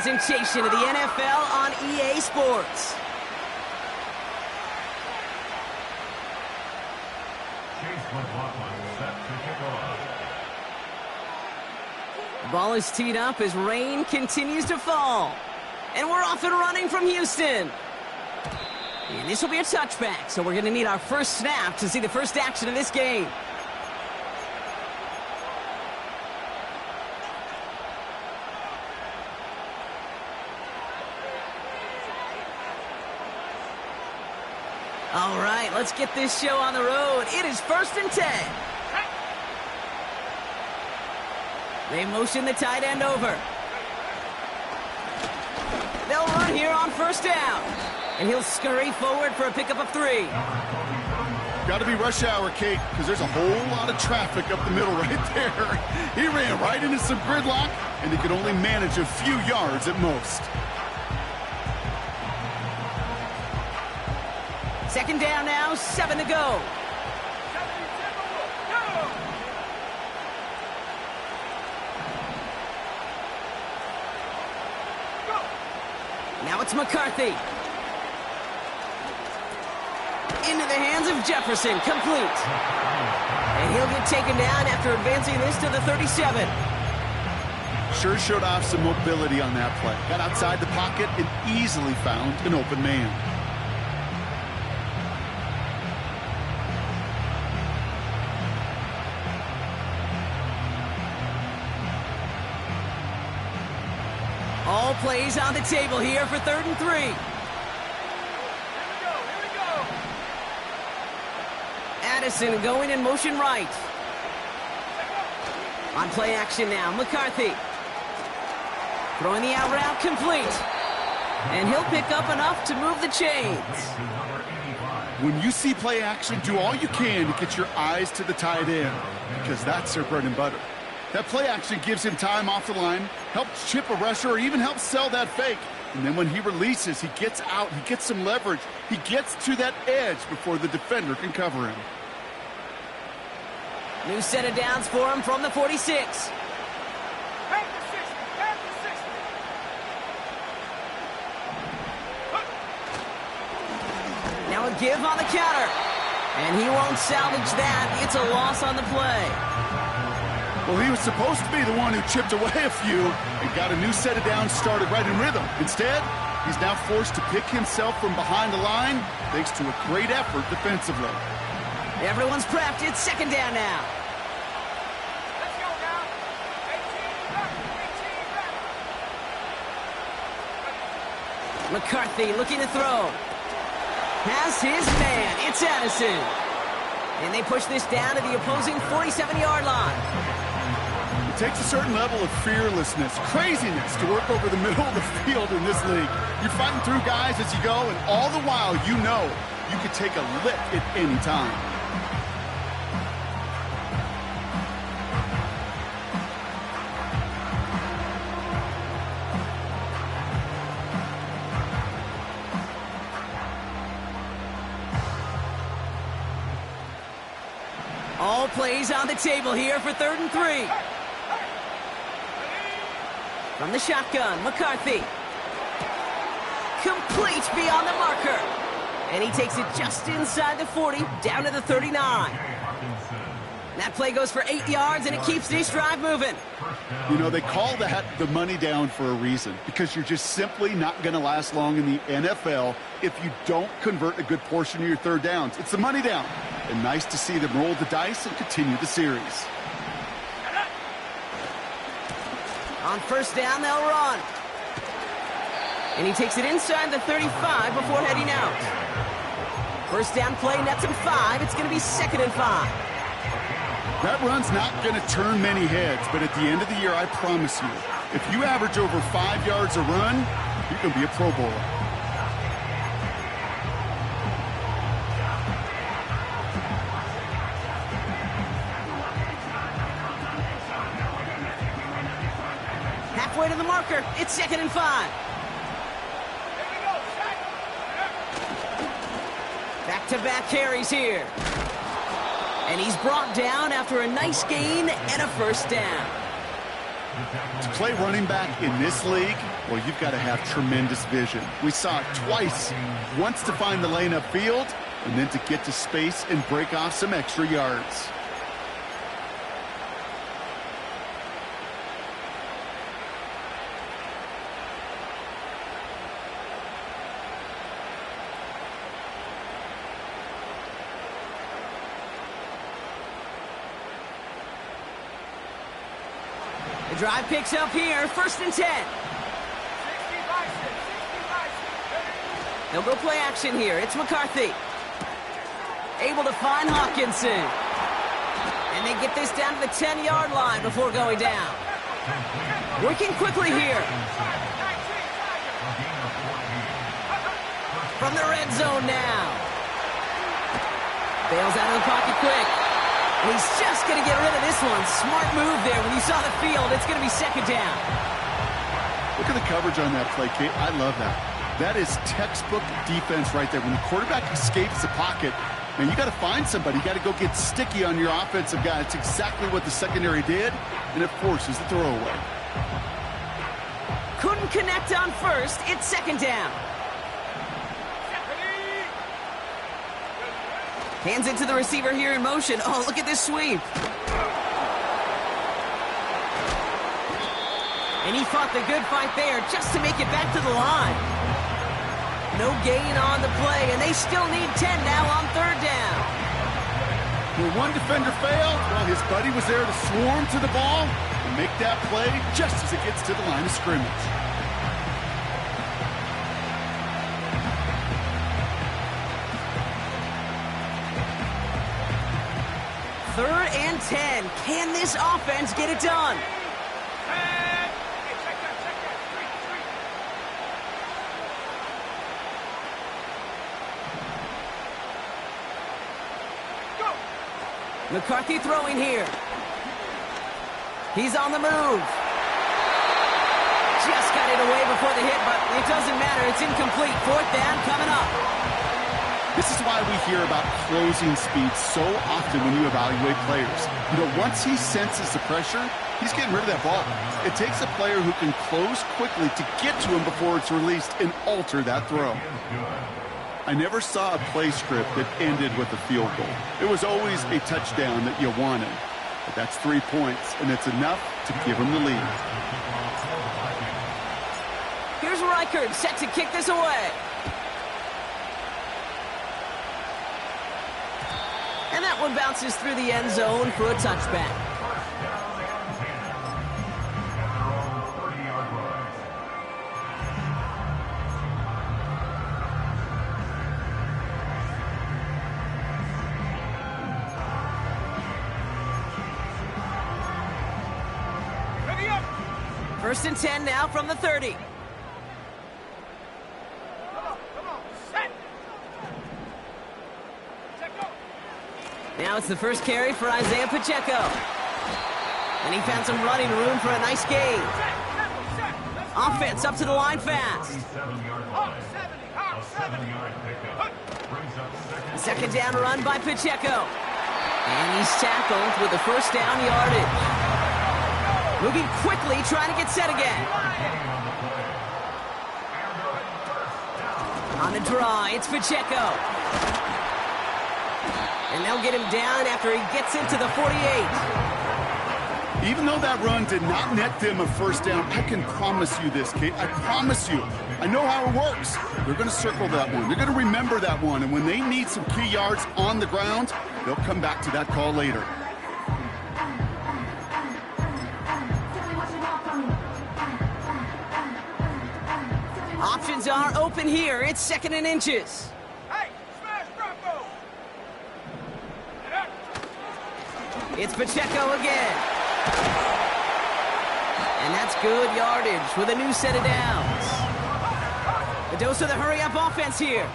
presentation of the NFL on EA Sports. Ball is teed up as rain continues to fall. And we're off and running from Houston. And this will be a touchback, so we're going to need our first snap to see the first action of this game. All right, let's get this show on the road. It is 1st and 10. They motion the tight end over. They'll run here on 1st down. And he'll scurry forward for a pickup of 3. Got to be rush hour, Kate, because there's a whole lot of traffic up the middle right there. He ran right into some gridlock, and he could only manage a few yards at most. 2nd down now, 7 to go. Now it's McCarthy. Into the hands of Jefferson, complete. And he'll get taken down after advancing this to the 37. Sure showed off some mobility on that play. Got outside the pocket and easily found an open man. All plays on the table here for 3rd and 3. Addison going in motion right. On play action now, McCarthy. Throwing the out route complete. And he'll pick up enough to move the chains. When you see play action, do all you can to get your eyes to the tight end, because that's their bread and butter. That play action gives him time off the line, helps chip a rusher, or even helps sell that fake. And then when he releases, he gets out, he gets some leverage. He gets to that edge before the defender can cover him. New set of downs for him from the 46. Now a give on the counter. And he won't salvage that. It's a loss on the play. Well, he was supposed to be the one who chipped away a few and got a new set of downs started right in rhythm. Instead, he's now forced to pick himself from behind the line thanks to a great effort defensively. Everyone's prepped. It's 2nd down now. Let's go now. 18 back. McCarthy looking to throw. Has his man. It's Addison. And they push this down to the opposing 47-yard line. It takes a certain level of fearlessness, craziness to work over the middle of the field in this league. You're fighting through guys as you go, and all the while you know you could take a lick at any time. All plays on the table here for 3rd and 3. From the shotgun, McCarthy. Complete beyond the marker. And he takes it just inside the 40, down to the 39. That play goes for 8 yards, and it keeps this drive moving. You know, they call that the money down for a reason, because you're just simply not going to last long in the NFL if you don't convert a good portion of your 3rd downs. It's the money down. And nice to see them roll the dice and continue the series. On 1st down, they'll run. And he takes it inside the 35 before heading out. 1st down play nets him 5. It's going to be 2nd and 5. That run's not going to turn many heads, but at the end of the year, I promise you, if you average over 5 yards a run, you're going to be a Pro Bowler. Halfway to the marker. It's 2nd and 5. Back-to-back carries here. And he's brought down after a nice gain and a 1st down. To play running back in this league, well, you've got to have tremendous vision. We saw it twice. Once to find the lane upfield, and then to get to space and break off some extra yards. The drive picks up here, 1st and 10. They'll go play action here. It's McCarthy. Able to find Hawkinson. And they get this down to the 10-yard line before going down. Working quickly here. From the red zone now. Bails out of the pocket quick. And he's just going to get rid of this one. Smart move there. When you saw the field, it's going to be 2nd down. Look at the coverage on that play, Kate. I love that. That is textbook defense right there. When the quarterback escapes the pocket, man, you got to find somebody. You got to go get sticky on your offensive guy. It's exactly what the secondary did, and it forces the throwaway. Couldn't connect on 1st. It's 2nd down. Hands it to the receiver here in motion. Oh, look at this sweep. And he fought the good fight there just to make it back to the line. No gain on the play, and they still need 10 now on 3rd down. Where one defender failed, well, his buddy was there to swarm to the ball and make that play just as it gets to the line of scrimmage. 3rd and 10. Can this offense get it done? McCarthy throwing here. He's on the move. Just got it away before the hit, but it doesn't matter. It's incomplete. 4th down coming up. This is why we hear about closing speed so often when you evaluate players. You know, once he senses the pressure, he's getting rid of that ball. It takes a player who can close quickly to get to him before it's released and alter that throw. I never saw a play script that ended with a field goal. It was always a touchdown that you wanted. But that's 3 points, and it's enough to give him the lead. Here's Reichard set to kick this away. And that one bounces through the end zone for a touchback. Ready up. 1st and 10 now from the 30. Now it's the first carry for Isaiah Pacheco. And he found some running room for a nice gain. Offense up to the line fast. 2nd down run by Pacheco. And he's tackled with the 1st down yardage. Moving quickly, trying to get set again. On the draw, it's Pacheco. And they'll get him down after he gets into the 48. Even though that run did not net them a 1st down, I can promise you this, Kate. I promise you. I know how it works. They're going to circle that one. They're going to remember that one. And when they need some key yards on the ground, they'll come back to that call later. Options are open here. It's 2nd and inches. It's Pacheco again. And that's good yardage with a new set of downs. The dose of the hurry-up offense here.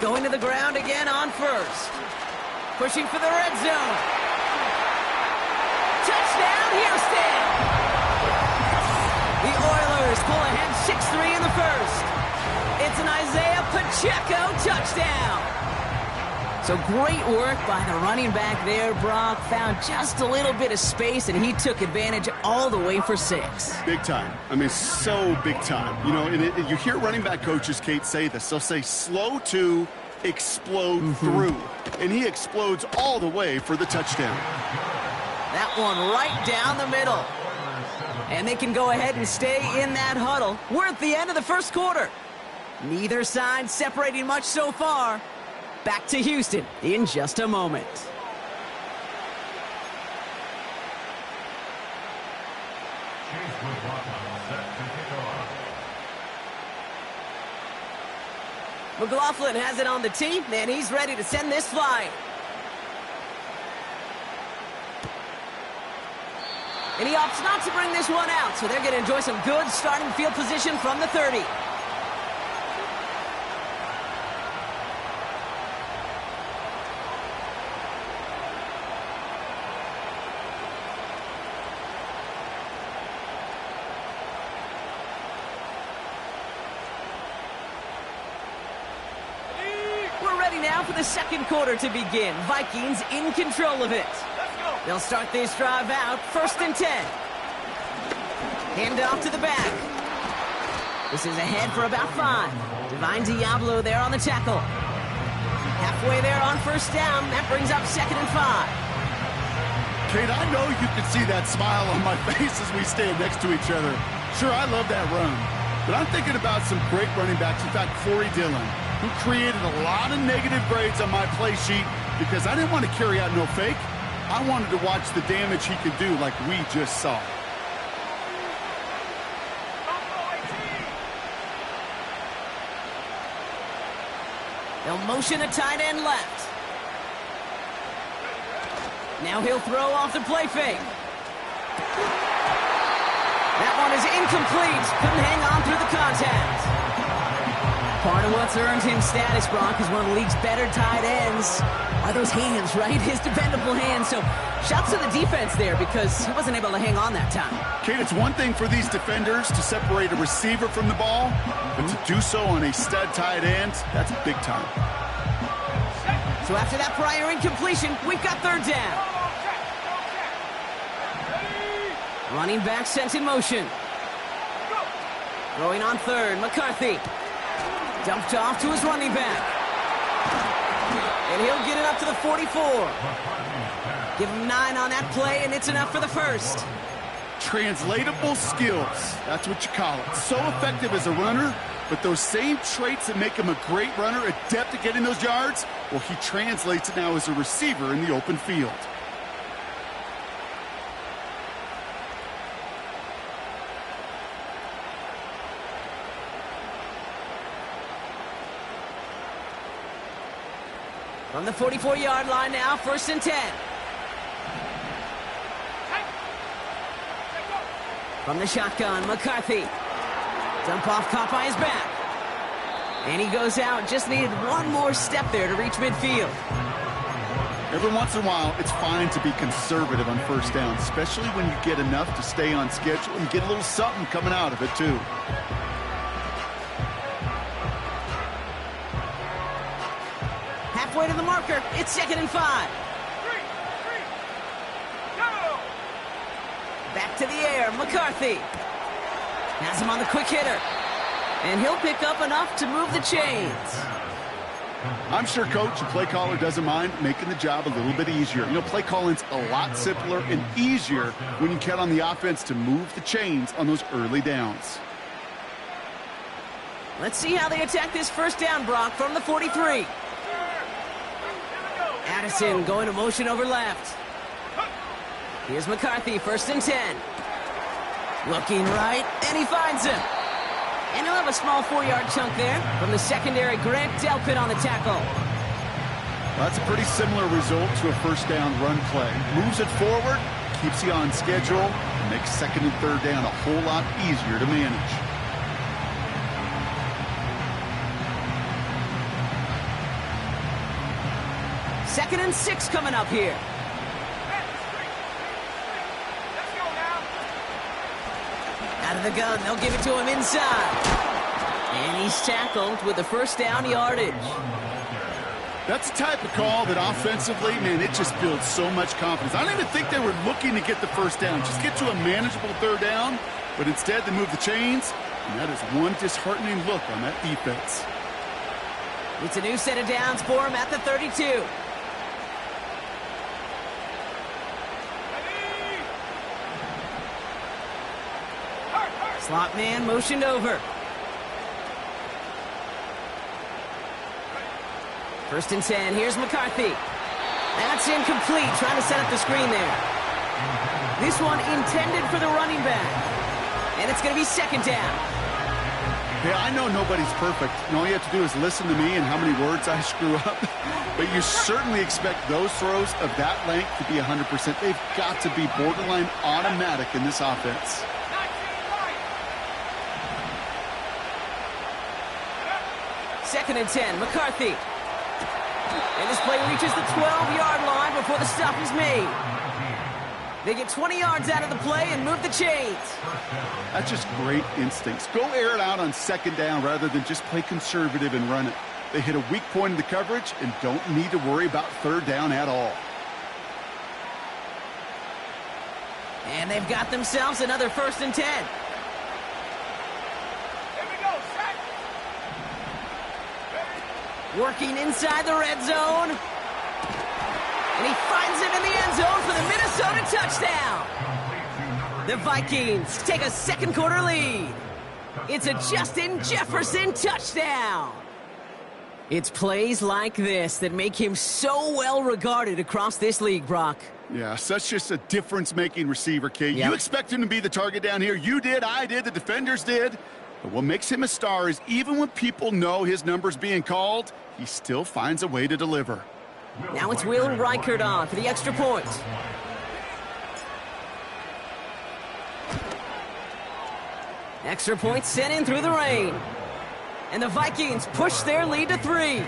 Going to the ground again on 1st. Pushing for the red zone. Touchdown, Houston! The Oilers pull ahead 6-3 in the 1st. It's an Isaiah Pacheco touchdown. So great work by the running back there, Brock. Found just a little bit of space, and he took advantage all the way for 6. Big time. I mean, so big time. You know, and you hear running back coaches, Kate, say this. They'll say slow to explode through. And he explodes all the way for the touchdown. That one right down the middle. And they can go ahead and stay in that huddle. We're at the end of the first quarter. Neither side separating much so far. Back to Houston in just a moment. McLaughlin has it on the tee, and he's ready to send this flying. And he opts not to bring this one out, so they're going to enjoy some good starting field position from the 30. Now for the second quarter to begin. Vikings in control of it. They'll start this drive out, 1st and 10. Hand off to the back. This is ahead for about 5. Divine Diablo there on the tackle. Halfway there on 1st down. That brings up 2nd and 5. Kate, I know you can see that smile on my face as we stand next to each other. Sure, I love that run. But I'm thinking about some great running backs. In fact, Corey Dillon, who created a lot of negative grades on my play sheet because I didn't want to carry out no fake. I wanted to watch the damage he could do like we just saw. They'll motion a tight end left. Now he'll throw off the play fake. That one is incomplete. Couldn't hang on through the contact. Part of what's earned him status, Brock, is one of the league's better tight ends. Are those hands, right? His dependable hands. So shouts to the defense there because he wasn't able to hang on that time. Kate, it's one thing for these defenders to separate a receiver from the ball, but to do so on a stud tight end, that's big time. So after that prior incompletion, we've got 3rd down. Running back sent in motion. Throwing on 3rd, McCarthy. Dumped off to his running back. And he'll get it up to the 44. Give him 9 on that play, and it's enough for the 1st. Translatable skills. That's what you call it. So effective as a runner, but those same traits that make him a great runner, adept at getting those yards, well, he translates it now as a receiver in the open field. From the 44-yard line now, 1st and 10. From the shotgun, McCarthy. Dump off, caught by his back. And he goes out, just needed one more step there to reach midfield. Every once in a while, it's fine to be conservative on 1st down, especially when you get enough to stay on schedule and get a little something coming out of it, too. Halfway to the marker, it's 2nd and 5. Go! Back to the air, McCarthy. Has him on the quick hitter. And he'll pick up enough to move the chains. I'm sure coach and play caller doesn't mind making the job a little bit easier. You know, play calling's a lot simpler and easier when you count on the offense to move the chains on those early downs. Let's see how they attack this 1st down, Brock, from the 43. Addison going to motion over left. Here's McCarthy, 1st and 10. Looking right, and he finds him. And he'll have a small 4-yard chunk there from the secondary. Grant Delpit on the tackle. Well, that's a pretty similar result to a 1st down run play. Moves it forward, keeps you on schedule, and makes 2nd and 3rd down a whole lot easier to manage. Second and 6 coming up here. Out of the gun, they'll give it to him inside. And he's tackled with the 1st down yardage. That's the type of call that offensively, man, it just builds so much confidence. I don't even think they were looking to get the first down, just get to a manageable third down, but instead they move the chains, and that is one disheartening look on that defense. It's a new set of downs for him at the 32. Slot man motioned over. First and 10, here's McCarthy. That's incomplete, trying to set up the screen there. This one intended for the running back. And it's going to be second down. Hey, I know nobody's perfect. And all you have to do is listen to me and how many words I screw up. But you certainly expect those throws of that length to be 100%. They've got to be borderline automatic in this offense. Second and 10, McCarthy. And this play reaches the 12-yard line before the stop is made. They get 20 yards out of the play and move the chains. That's just great instincts. Go air it out on second down rather than just play conservative and run it. They hit a weak point in the coverage and don't need to worry about third down at all. And they've got themselves another first and 10. Working inside the red zone. And he finds it in the end zone for the Minnesota touchdown. The Vikings take a second quarter lead. It's a Justin Jefferson touchdown. It's plays like this that make him so well regarded across this league, Brock. Yeah, such just a difference-making receiver, Kate. Yep. You expect him to be the target down here. You did, I did, the defenders did. But what makes him a star is even when people know his number's being called, he still finds a way to deliver. Now it's Will Reichert on for the extra point. Extra point sent in through the rain. And the Vikings push their lead to 3.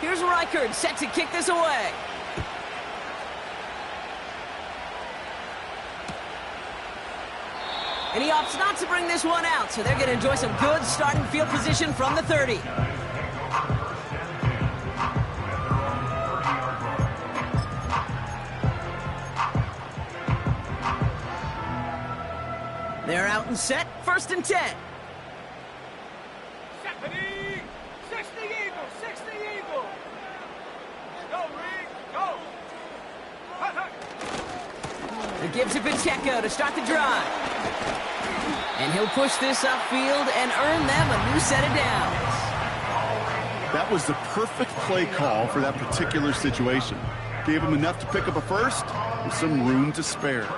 Here's Reichert set to kick this away. And he opts not to bring this one out, so they're going to enjoy some good starting field position from the 30. They're out and set, first and 10. It gives to Pacheco to start the drive. And he'll push this upfield and earn them a new set of downs. That was the perfect play call for that particular situation. Gave him enough to pick up a first with some room to spare.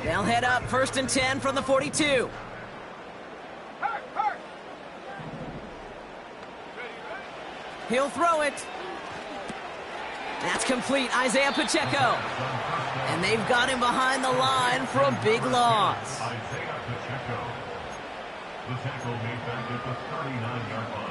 They'll head up first and 10 from the 42. He'll throw it. That's complete, Isaiah Pacheco. And they've got him behind the line for a big loss. Isaiah Pacheco. The tackle made back at the 39-yard line.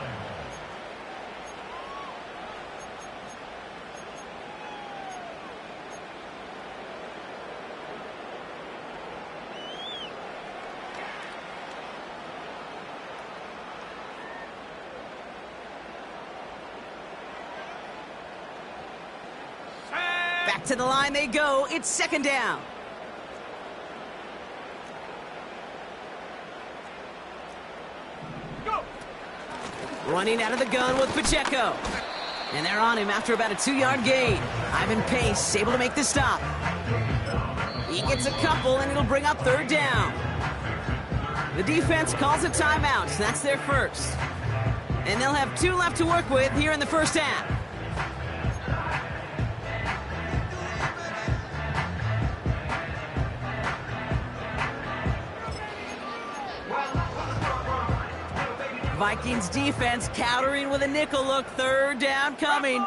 Back to the line they go. It's second down. Go. Running out of the gun with Pacheco. And they're on him after about a 2-yard gain. Ivan Pace able to make the stop. He gets a couple, and it'll bring up third down. The defense calls a timeout, so that's their first. And they'll have 2 left to work with here in the first half. Vikings defense countering with a nickel look. Third down coming.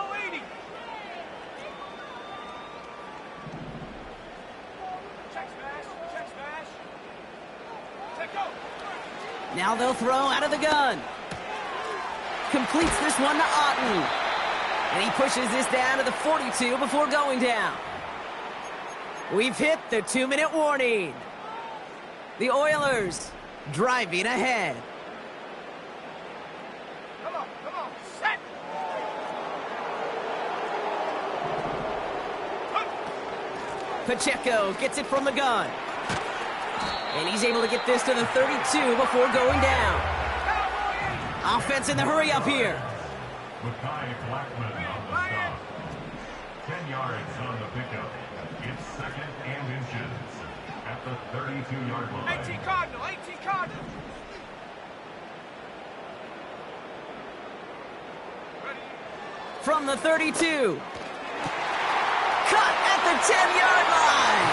Now they'll throw out of the gun. Completes this one to Otten. And he pushes this down to the 42 before going down. We've hit the 2-minute warning. The Oilers driving ahead. Come on, set! Pacheco gets it from the gun. And he's able to get this to the 32 before going down. Offense in the hurry up here. Mackay Blackman on the stop. 10 yards on the pickup. It's second and inches at the 32-yard line. 18 Cardinal, 18 Cardinal. From the 32. Cut at the 10-yard line.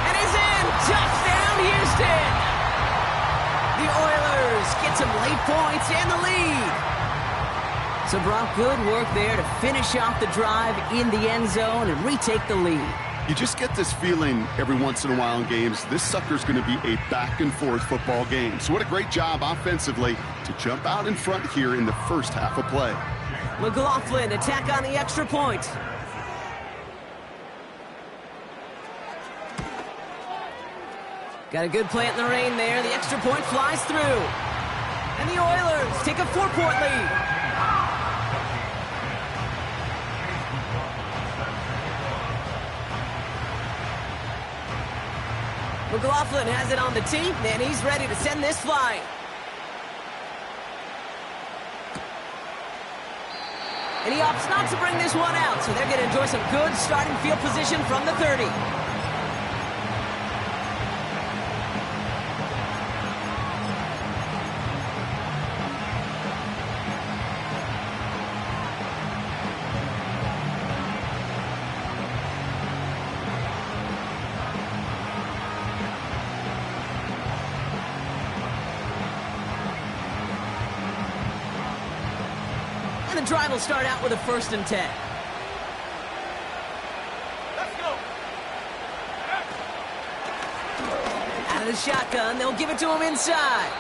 And he's in. Touchdown, Houston. The Oilers get some late points and the lead. So, Brock, good work there to finish off the drive in the end zone and retake the lead. You just get this feeling every once in a while in games, this sucker's going to be a back-and-forth football game. So what a great job offensively to jump out in front here in the first half of play. McLaughlin attack on the extra point. Got a good plant in the rain there. The extra point flies through. And the Oilers take a 4-point lead. McLaughlin has it on the tee, and he's ready to send this flying. And he opts not to bring this one out, so they're going to enjoy some good starting field position from the 30. The drive will start out with a 1st and 10. Let's go. Out of the shotgun, they'll give it to him inside.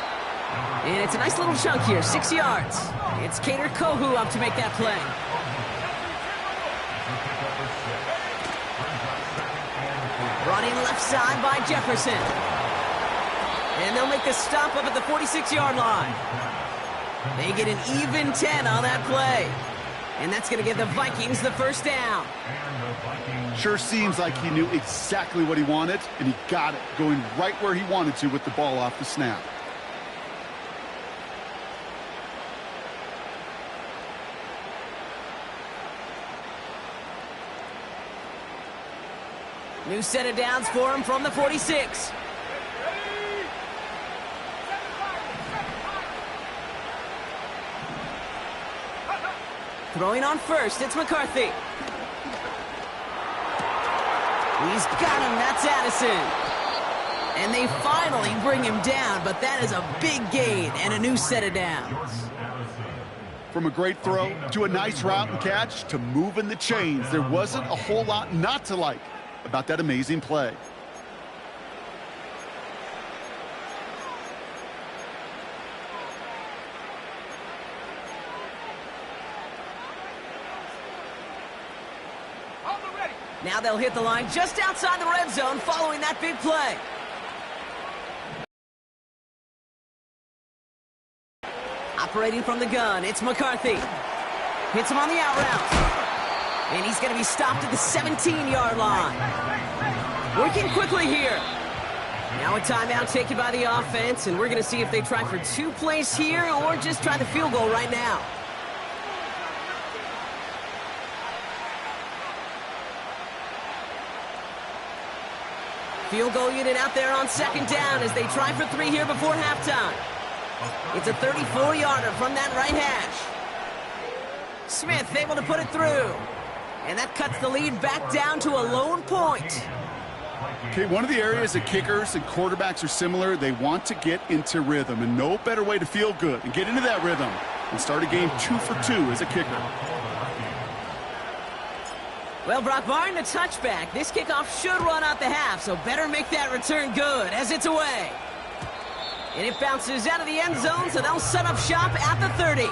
And it's a nice little chunk here, 6 yards. It's Kader Kohu up to make that play. Brought in left side by Jefferson. And they'll make the stop up at the 46-yard line. They get an even 10 on that play. And that's going to give the Vikings the first down. Sure seems like he knew exactly what he wanted, and he got it, going right where he wanted to with the ball off the snap. New set of downs for him from the 46. Throwing on first, it's McCarthy. He's got him, that's Addison. And they finally bring him down, but that is a big gain and a new set of downs. From a great throw to a nice route and catch to moving the chains, there wasn't a whole lot not to like about that amazing play. Now they'll hit the line just outside the red zone following that big play. Operating from the gun, it's McCarthy. Hits him on the out route. And he's going to be stopped at the 17-yard line. Working quickly here. Now a timeout taken by the offense, and we're going to see if they try for 2 plays here or just try the field goal right now. Field goal unit out there on 2nd down as they try for 3 here before halftime. It's a 34-yarder from that right hash. Smith able to put it through. And that cuts the lead back down to a lone point. Okay, one of the areas that kickers and quarterbacks are similar, they want to get into rhythm, and no better way to feel good and get into that rhythm and start a game 2 for 2 as a kicker. Well, Brock, barring the touchback, this kickoff should run out the half, so better make that return good as it's away. And it bounces out of the end zone, so they'll set up shop at the 30.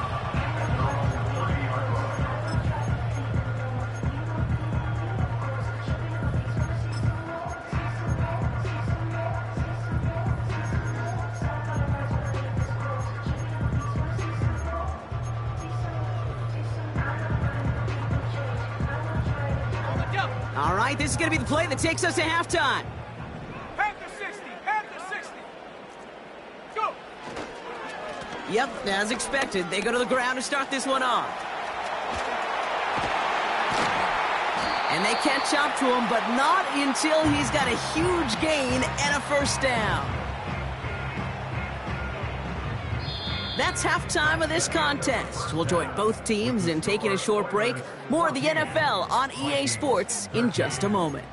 All right, this is going to be the play that takes us to halftime. Panther 60, Panther 60. Go. Yep, as expected, they go to the ground to start this one off. And they catch up to him, but not until he's got a huge gain and a first down. That's halftime of this contest. We'll join both teams in taking a short break. More of the NFL on EA Sports in just a moment.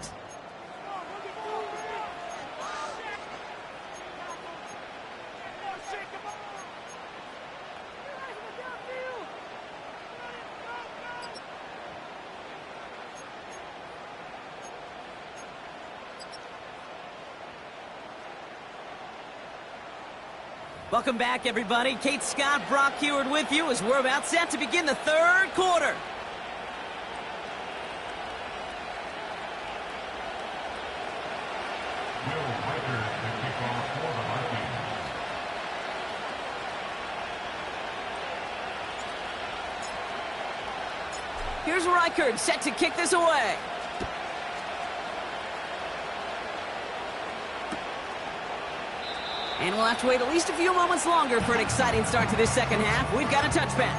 Welcome back, everybody. Kate Scott, Brock Heward with you as we're about set to begin the third quarter. Here's Reichard set to kick this away. And we'll have to wait at least a few moments longer for an exciting start to this second half. We've got a touchback.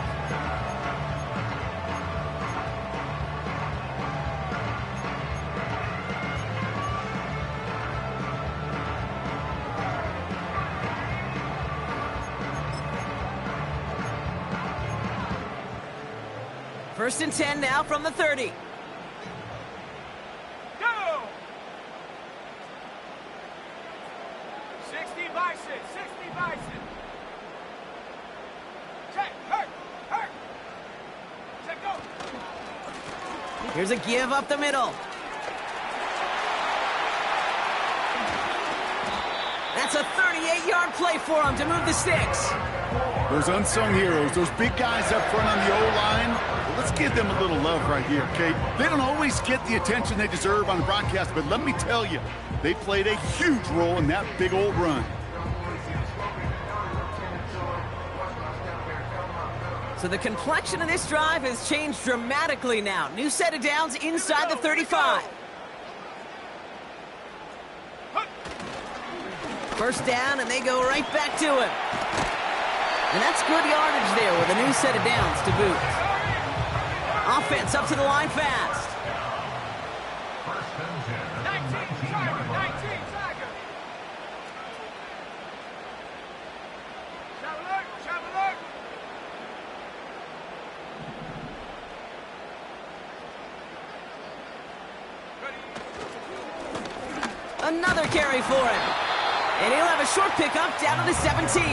First and 10 now from the 30. Go. 60 Bison, 60 Bison. Check, hurt. Check, go. Here's a give up the middle. That's a 38-yard play for him to move the sticks. Those unsung heroes, those big guys up front on the O-line, well, let's give them a little love right here, Kate. They don't always get the attention they deserve on the broadcast, but let me tell you, they played a huge role in that big old run. So the complexion of this drive has changed dramatically now. New set of downs inside the 35. First down, and they go right back to it. And that's good yardage there with a new set of downs to boot. Offense up to the line fast. 19 Tiger, 19 Tiger. Shot alert. Another carry for him. And he'll have a short pickup down to the 17.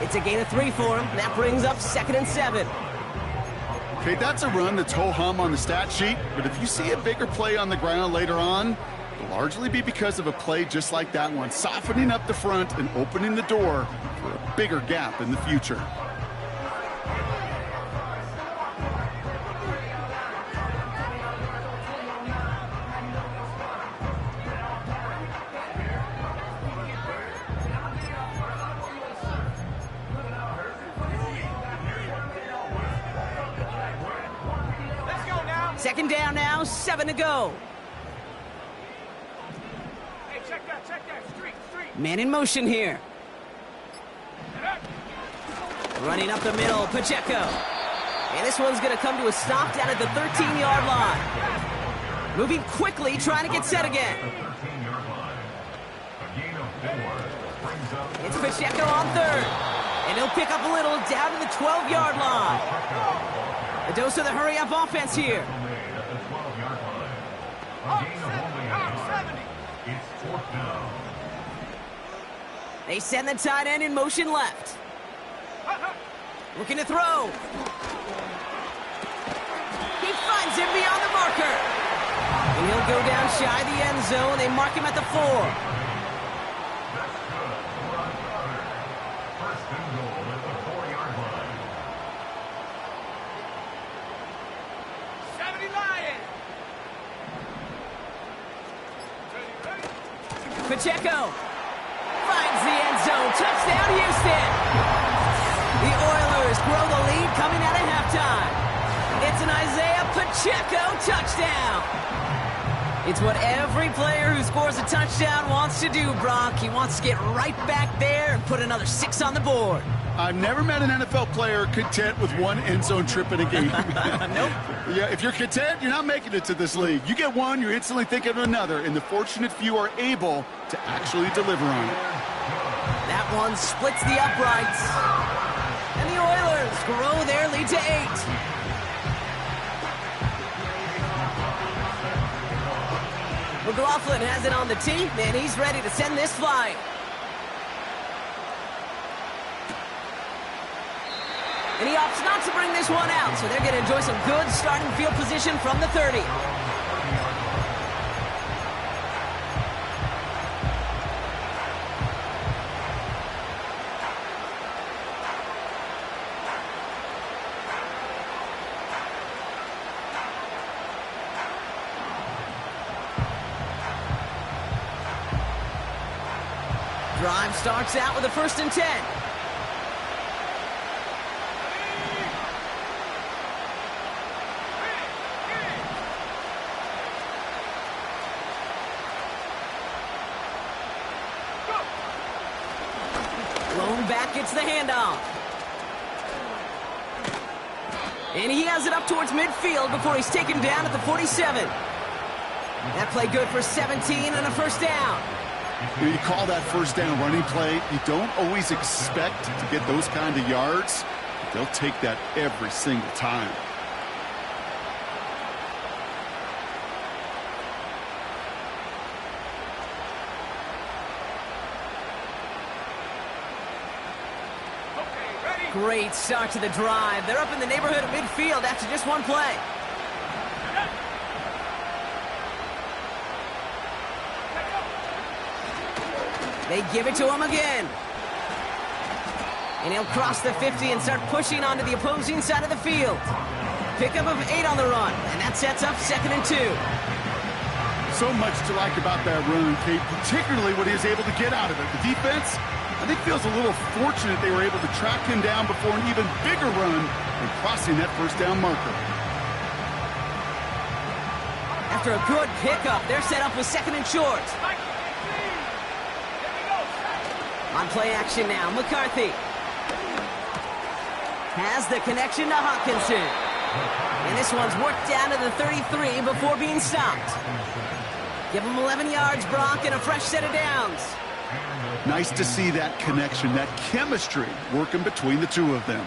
It's a gain of 3 for him. That brings up 2nd and 7. Okay, that's a run that's ho-hum on the stat sheet, but if you see a bigger play on the ground later on, it'll largely be because of a play just like that one, softening up the front and opening the door for a bigger gap in the future. Second down now, 7 to go. Hey, check that. Street. Man in motion here. Running up the middle, Pacheco. And this one's going to come to a stop down at the 13-yard line. Moving quickly, trying to get set again. It's Pacheco on third. And he'll pick up a little down to the 12-yard line. A dose of the hurry-up offense here. They send the tight end in motion left. Looking to throw. He finds him beyond the marker. And he'll go down shy of the end zone. They mark him at the 4. First and goal at the 4-yard line. 70 Lions. Pacheco finds the end zone. Touchdown, Houston. The Oilers grow the lead coming out of halftime. It's an Isaiah Pacheco touchdown. It's what every player who scores a touchdown wants to do, Brock. He wants to get right back there and put another 6 on the board. I've never met an NFL player content with one end zone trip in a game. Nope. Yeah, if you're content, you're not making it to this league. You get one, you're instantly thinking of another, and the fortunate few are able to actually deliver on it. That one splits the uprights. And the Oilers grow their lead to 8. McLaughlin has it on the tee, and he's ready to send this flying. And he opts not to bring this one out, so they're going to enjoy some good starting field position from the 30. Drive starts out with a 1st and 10. Lone back gets the handoff. And he has it up towards midfield before he's taken down at the 47. That play good for 17 and a 1st down. You call that 1st down running play. You don't always expect to get those kind of yards. But they'll take that every single time. Great start to the drive. They're up in the neighborhood of midfield after just one play. They give it to him again. And he'll cross the 50 and start pushing onto the opposing side of the field. Pickup of 8 on the run, and that sets up 2nd and 2. So much to like about that run, Kate, particularly what he was able to get out of it. The defense, I think, feels a little fortunate they were able to track him down before an even bigger run and crossing that 1st down marker. After a good pickup, they're set up with 2nd and short. On play action now, McCarthy has the connection to Hawkinson. And this one's worked down to the 33 before being stopped. Give him 11 yards, Brock, and a fresh set of downs. Nice to see that connection, that chemistry working between the two of them.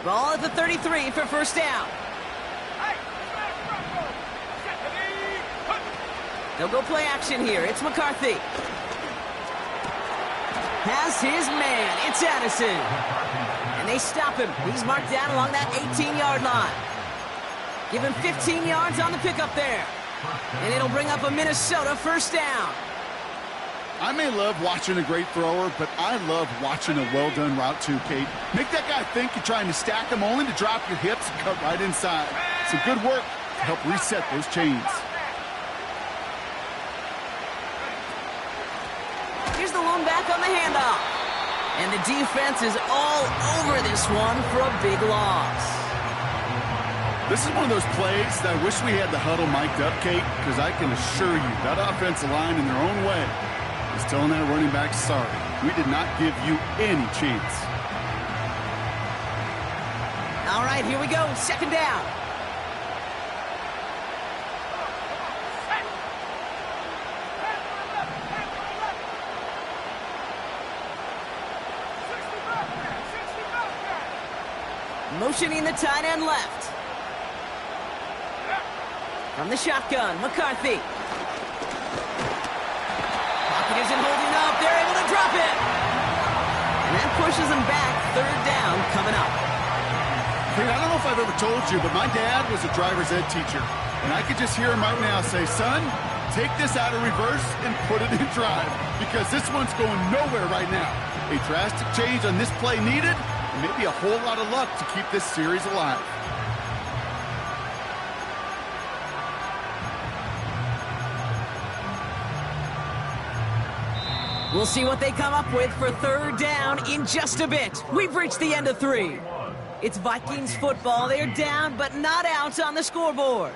Ball at the 33 for 1st down. They'll go play action here. It's McCarthy. Has his man. It's Addison. And they stop him. He's marked down along that 18-yard line. Give him 15 yards on the pickup there. And it'll bring up a Minnesota 1st down. I may love watching a great thrower, but I love watching a well-done route too, Kate. Make that guy think you're trying to stack him only to drop your hips and cut right inside. Some good work to help reset those chains. Here's the lone back on the handoff. And the defense is all over this one for a big loss. This is one of those plays that I wish we had the huddle mic'd up, Kate, because I can assure you that offensive line in their own way is telling that running back, sorry, we did not give you any chance. All right, here we go. 2nd down. Motioning the tight end left. From the shotgun, McCarthy. Pocket isn't holding up. They're able to drop it. And that pushes them back. Third down coming up. Hey, I don't know if I've ever told you, but my dad was a driver's ed teacher. And I could just hear him right now say, son, take this out of reverse and put it in drive, because this one's going nowhere right now. A drastic change on this play needed, and maybe a whole lot of luck to keep this series alive. We'll see what they come up with for third down in just a bit. We've reached the end of 3. It's Vikings football. They're down, but not out on the scoreboard.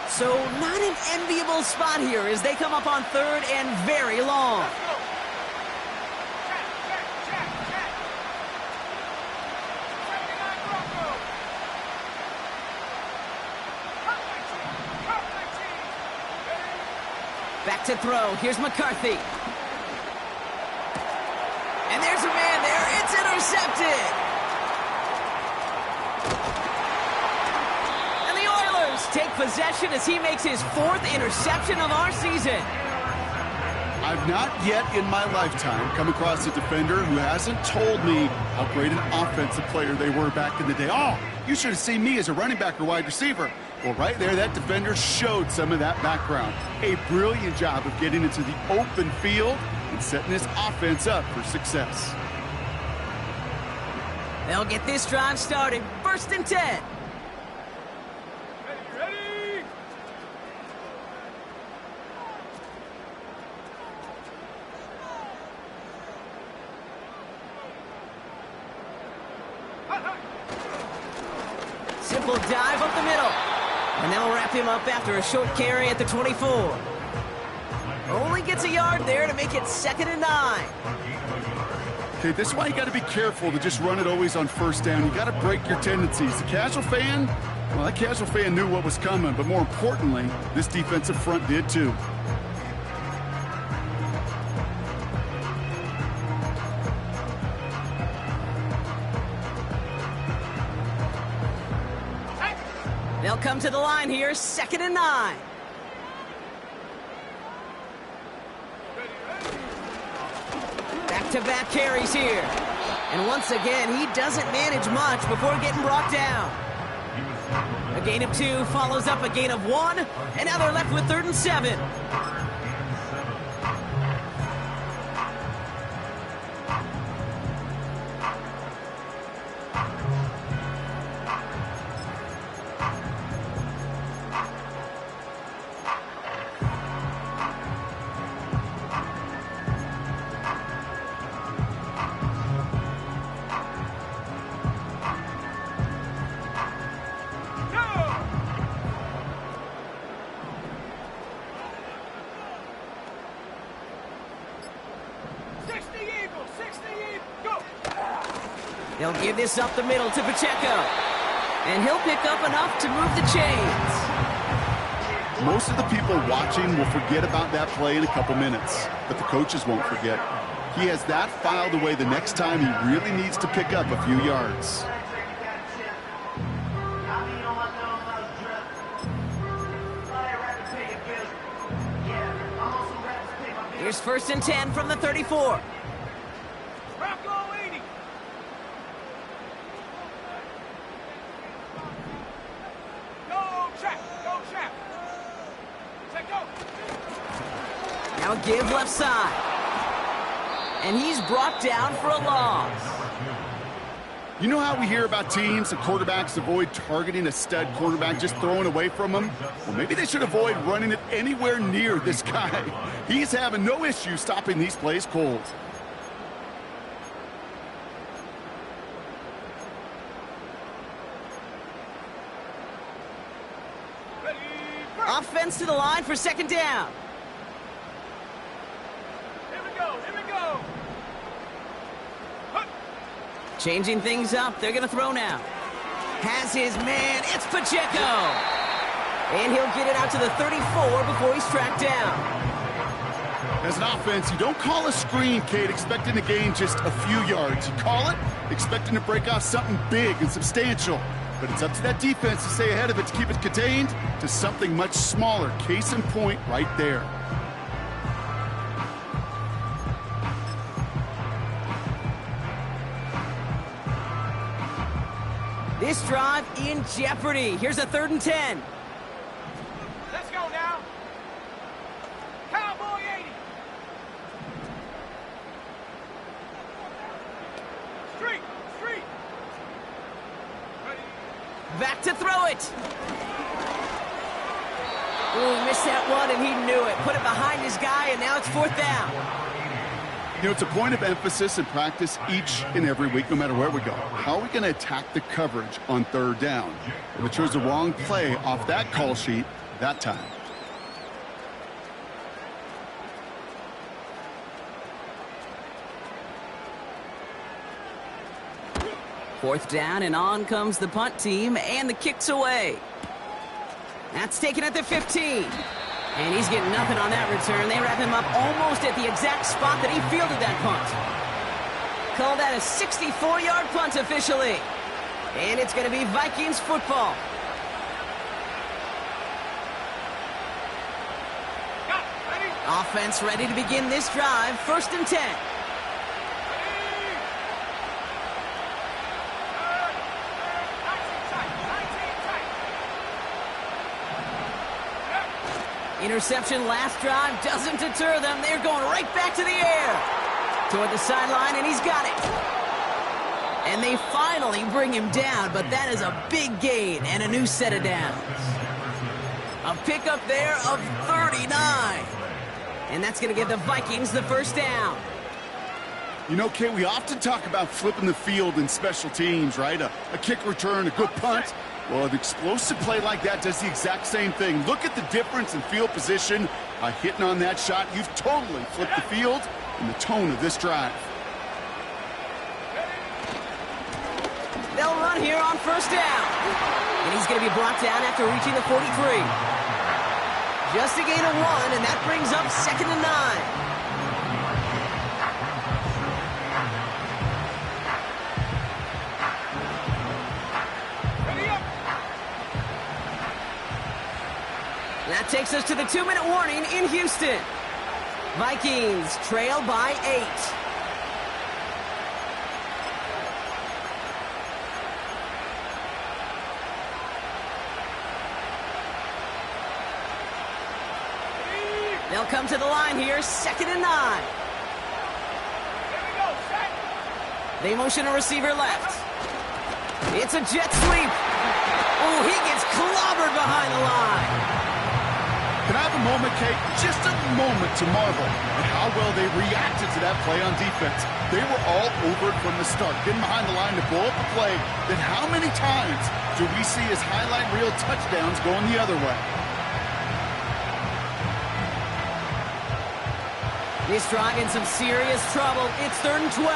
So not an enviable spot here as they come up on third and very long. Let's go. Check. 79 Broncos. Cut 19. Back to throw. Here's McCarthy. And there's a man there. It's intercepted. Take possession as he makes his 4th interception of our season. I've not yet in my lifetime come across a defender who hasn't told me how great an offensive player they were back in the day. Oh, you should have seen me as a running back or wide receiver. Well, right there, that defender showed some of that background. A brilliant job of getting into the open field and setting his offense up for success. They'll get this drive started. 1st and 10. Ready? Simple dive up the middle. And they'll wrap him up after a short carry at the 24. Only gets a yard there to make it 2nd and 9. Okay, this is why you got to be careful to just run it always on 1st down. You got to break your tendencies. The casual fan, well, that casual fan knew what was coming, but more importantly, this defensive front did too. They'll come to the line here, 2nd and 9. Back-to-back carries here. And once again, he doesn't manage much before getting brought down. A gain of 2 follows up a gain of 1, and now they're left with 3rd and 7. They'll give this up the middle to Pacheco. And he'll pick up enough to move the chains. Most of the people watching will forget about that play in a couple minutes, but the coaches won't forget. He has that filed away the next time he really needs to pick up a few yards. Here's 1st and 10 from the 34. Bronco 80. Go check. Check, go. Now give left side. And he's brought down for a loss. You know how we hear about teams and quarterbacks avoid targeting a stud quarterback, just throwing away from him? Well, maybe they should avoid running it anywhere near this guy. He's having no issue stopping these plays cold. Ready, Offense to the line for second down. Here we go, here we go. Changing things up. They're going to throw now. Has his man. It's Pacheco. And he'll get it out to the 34 before he's tracked down. As an offense, you don't call a screen, Kate, expecting to gain just a few yards. You call it expecting to break off something big and substantial. But it's up to that defense to stay ahead of it, to keep it contained to something much smaller. Case in point right there. This drive in jeopardy. Here's a 3rd and 10. Let's go now. Cowboy 80. Street. Ready. Back to throw it. Ooh, missed that one, and he knew it. Put it behind his guy, and now it's 4th down. You know, it's a point of emphasis in practice each and every week, no matter where we go. How are we going to attack the coverage on 3rd down? Well, they chose the wrong play off that call sheet that time. Fourth down, and on comes the punt team, and the kick's away. That's taken at the 15. And he's getting nothing on that return. They wrap him up almost at the exact spot that he fielded that punt. Call that a 64-yard punt officially. And it's going to be Vikings football. Got it. Ready. Offense ready to begin this drive. 1st and 10. Interception last drive doesn't deter them. They're going right back to the air. Toward the sideline, and he's got it. And they finally bring him down, but that is a big gain and a new set of downs. A pickup there of 39. And that's going to give the Vikings the 1st down. You know, Kate, we often talk about flipping the field in special teams, right? A kick return, a good punt. Well, an explosive play like that does the exact same thing. Look at the difference in field position. By hitting on that shot, you've totally flipped the field and the tone of this drive. They'll run here on 1st down. And he's going to be brought down after reaching the 43. Just a gain of 1, and that brings up 2nd and 9. That takes us to the 2-minute warning in Houston. Vikings trail by 8. They'll come to the line here, 2nd and 9. Here we go, set. They motion a receiver left. It's a jet sweep. Oh, he gets clobbered behind the line. Can I have a moment, Kate? Just a moment to marvel at how well they reacted to that play on defense. They were all over it from the start, getting behind the line to blow up the play. Then how many times do we see his highlight reel touchdowns going the other way? This drive in some serious trouble. It's 3rd and 12.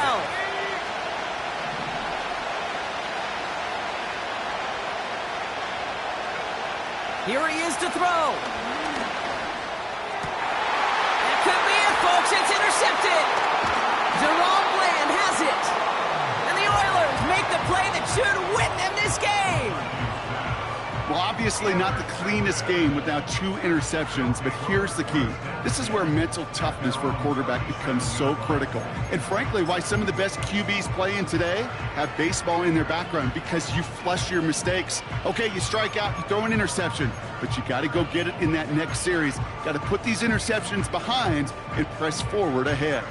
Here he is to throw. That could be it, folks. It's intercepted. Jerome Bland has it. And the Oilers make the play that should win them this game. Well, obviously not the cleanest game without 2 interceptions, but here's the key. This is where mental toughness for a quarterback becomes so critical. And frankly, why some of the best QBs playing today have baseball in their background, because you flush your mistakes. Okay, you strike out, you throw an interception, but you got to go get it in that next series. Got to put these interceptions behind and press forward ahead.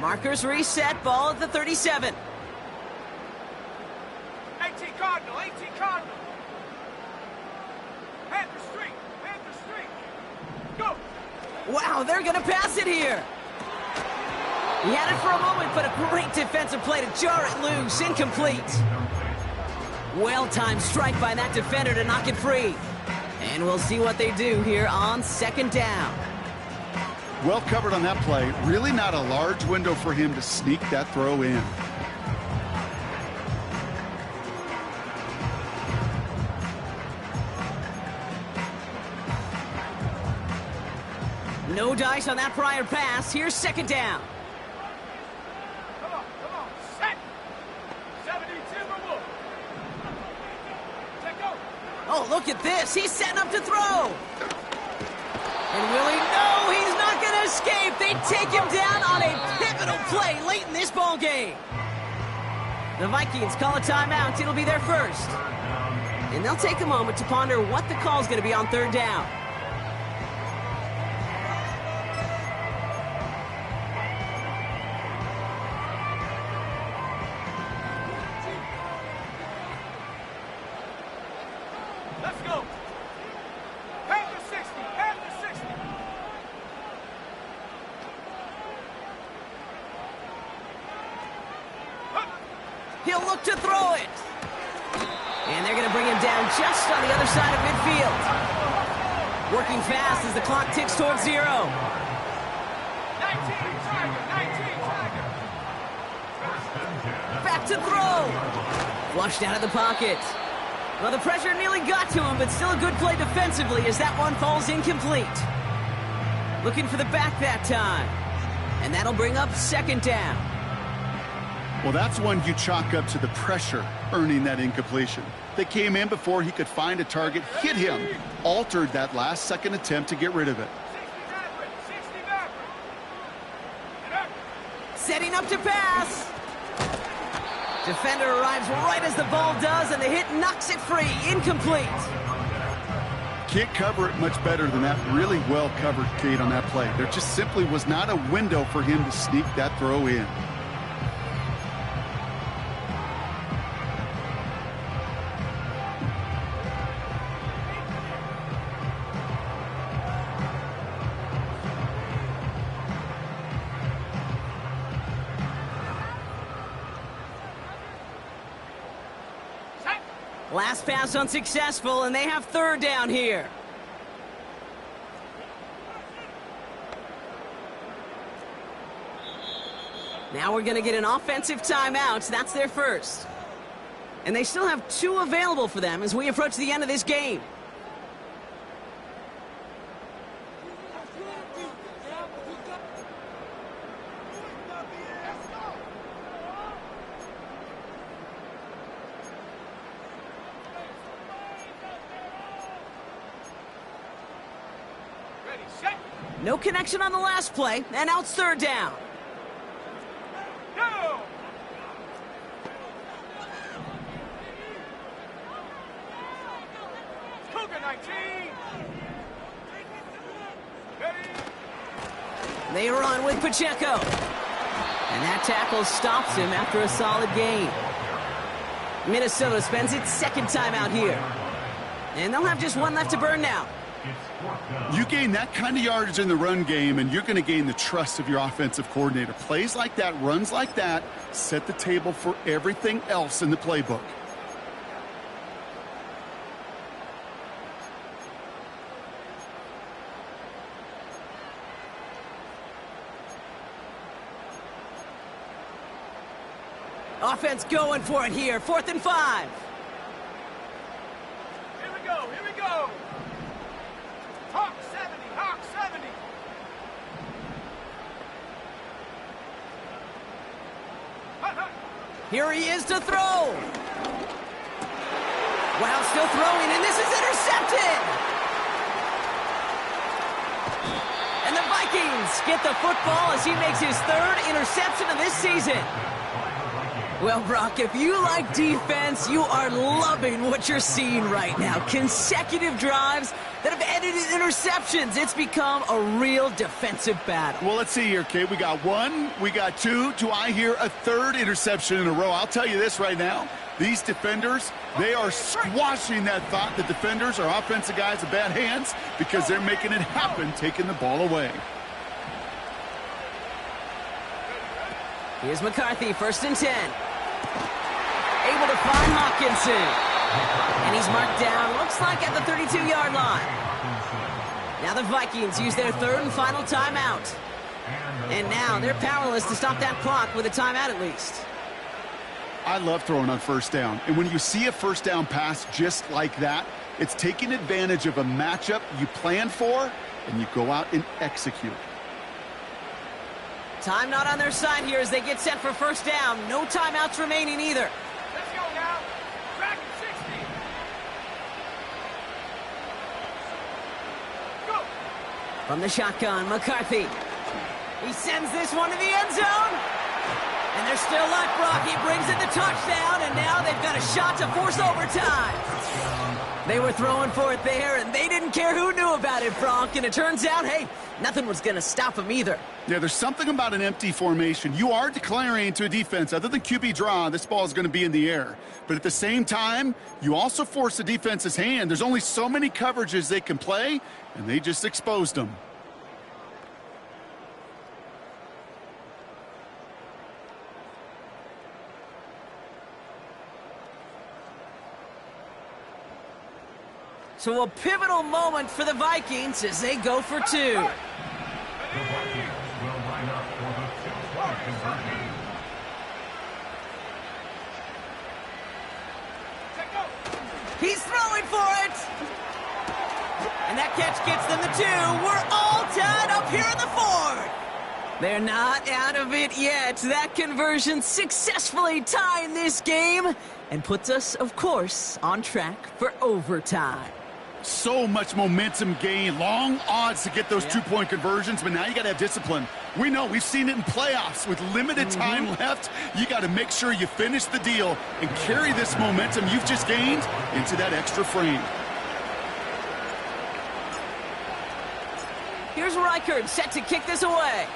Markers reset, ball at the 37. 18 Cardinal, 18 Cardinal. Hey, Wow, they're going to pass it here. He had it for a moment, but a great defensive play to jar it loose. Incomplete. Well-timed strike by that defender to knock it free. And we'll see what they do here on second down. Well covered on that play. Really not a large window for him to sneak that throw in. No dice on that prior pass. Here's second down. Come on, set. 72 Bobl. Check go. Oh, look at this. He's setting up to throw. And will he? No, he's not going to escape. They take him down on a pivotal play late in this ball game. The Vikings call a timeout. It'll be their first. And they'll take a moment to ponder what the call is going to be on third down. Let's go. Pound to 60. Pound to 60. He'll look to throw it. And they're going to bring him down just on the other side of midfield. Working fast as the clock ticks towards 0. 19 Tiger. 19 Tiger. Back to throw. Flushed out of the pocket. Well, the pressure nearly got to him, but still a good play defensively as that one falls incomplete. Looking for the back that time. And that'll bring up second down. Well, that's one you chalk up to the pressure earning that incompletion. They came in before he could find a target, hit him, altered that last second attempt to get rid of it. 60 backward. 60 backward. Get up. Setting up to pass. Defender arrives right as the ball does, and the hit knocks it free. Incomplete. Can't cover it much better than that really well covered Kate on that play. There just simply was not a window for him to sneak that throw in. Last pass unsuccessful, and they have third down here. Now we're going to get an offensive timeout. That's their first. And they still have 2 available for them as we approach the end of this game. Ready, set. No connection on the last play, and now it's third down. Go. Cougar 19. Ready. They run with Pacheco. And that tackle stops him after a solid gain. Minnesota spends its second timeout here. And they'll have just one left to burn now. You gain that kind of yardage in the run game, and you're going to gain the trust of your offensive coordinator. Plays like that, runs like that, set the table for everything else in the playbook. Offense going for it here. 4th and 5. Here we go. Here we go. Hawk 70. Hawk 70. Hut, hut. Here he is to throw. Wow, still throwing, and this is intercepted. And the Vikings get the football as he makes his 3rd interception of this season. Well, Brock, if you like defense, you are loving what you're seeing right now. Consecutive drives that have ended in interceptions. It's become a real defensive battle. Well, let's see here, Kate. We got 1, we got 2. Do I hear a 3rd interception in a row? I'll tell you this right now. These defenders, they are squashing that thought that defenders or offensive guys have bad hands because they're making it happen, taking the ball away. Here's McCarthy, 1st and 10. Able to find Hawkinson. And he's marked down, looks like at the 32-yard line. Now the Vikings use their 3rd and final timeout. And now they're powerless to stop that clock with a timeout at least. I love throwing on 1st down. And when you see a 1st down pass just like that, it's taking advantage of a matchup you planned for, and you go out and execute. Time not on their side here as they get set for 1st down. No timeouts remaining either. Let's go now. Track 60. Go. From the shotgun, McCarthy. He sends this one to the end zone. And there's still luck, Brock. He brings in the touchdown, and now they've got a shot to force overtime. They were throwing for it there, and they didn't care who knew about it, Brock. And it turns out, hey, nothing was going to stop them either. Yeah, there's something about an empty formation. You are declaring to a defense, other than QB draw, this ball is going to be in the air. But at the same time, you also force the defense's hand. There's only so many coverages they can play, and they just exposed them. So a pivotal moment for the Vikings as they go for 2. The Vikings will line up for the 2-point conversion. He's throwing for it. And that catch gets them the 2. We're all tied up here in the 4th. They're not out of it yet. That conversion successfully tying this game and puts us, of course, on track for overtime. So much momentum gain, long odds to get those 2-point conversions, but now you got to have discipline. We know, we've seen it in playoffs with limited time left. You got to make sure you finish the deal and carry this momentum you've just gained into that extra frame. Here's Reichert set to kick this away.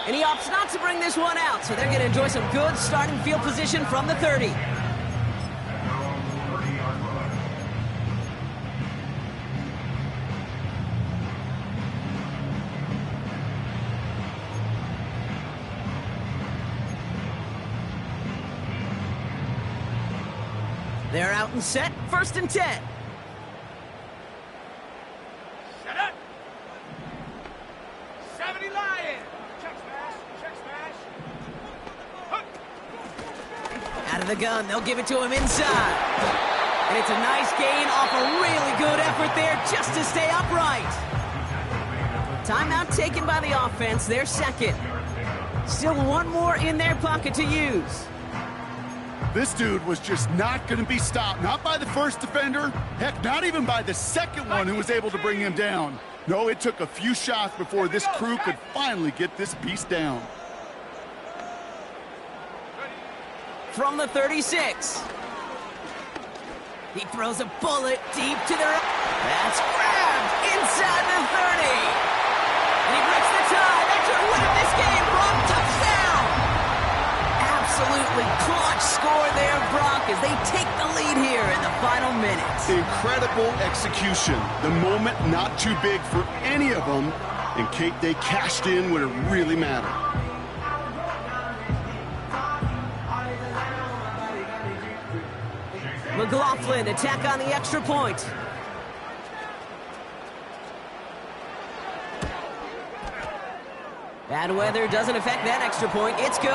And he opts not to bring this one out, so they're going to enjoy some good starting field position from the 30. They're out and set, 1st and 10. Set up. 70 Lions. Check smash. Check smash. Huh. Out of the gun, they'll give it to him inside. And it's a nice gain off a really good effort there just to stay upright. Timeout taken by the offense, their 2nd. Still one more in their pocket to use. This dude was just not going to be stopped. Not by the first defender. Heck, not even by the second one who was able to bring him down. No, it took a few shots before this crew could finally get this beast down. From the 36. He throws a bullet deep to the right. That's grabbed inside the 30. And he breaks the tie. That could win this game. Brock, touchdown. Absolutely clutch score there, Brock, as they take the lead here in the final minutes. Incredible execution. The moment not too big for any of them. And Kate, they cashed in when it really mattered. McLaughlin attack on the extra point. Bad weather doesn't affect that extra point. It's good.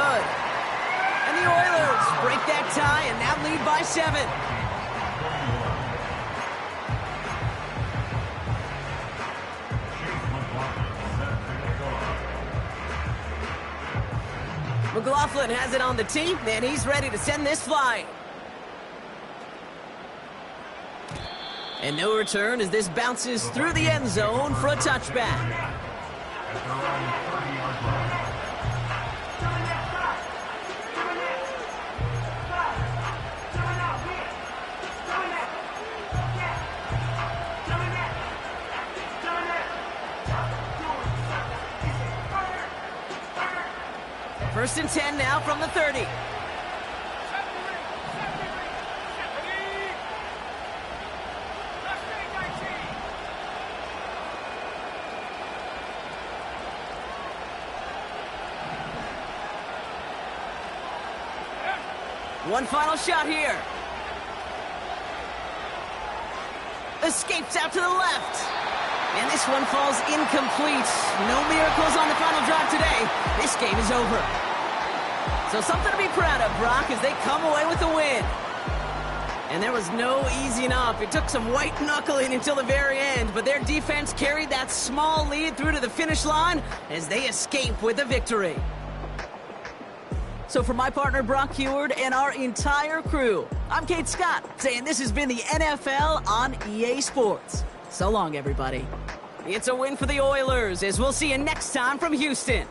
And the Oilers break that tie and now lead by 7. McLaughlin has it on the tee, and he's ready to send this flying. And no return as this bounces through the end zone for a touchback. First and 10 now from the 30. One final shot here. Escapes out to the left. And this one falls incomplete. No miracles on the final drive today. This game is over. So something to be proud of, Brock, as they come away with the win. And there was no easing up. It took some white knuckling until the very end, but their defense carried that small lead through to the finish line as they escape with a victory. So for my partner, Brock Heward, and our entire crew, I'm Kate Scott, saying this has been the NFL on EA Sports. So long, everybody. It's a win for the Oilers, as we'll see you next time from Houston.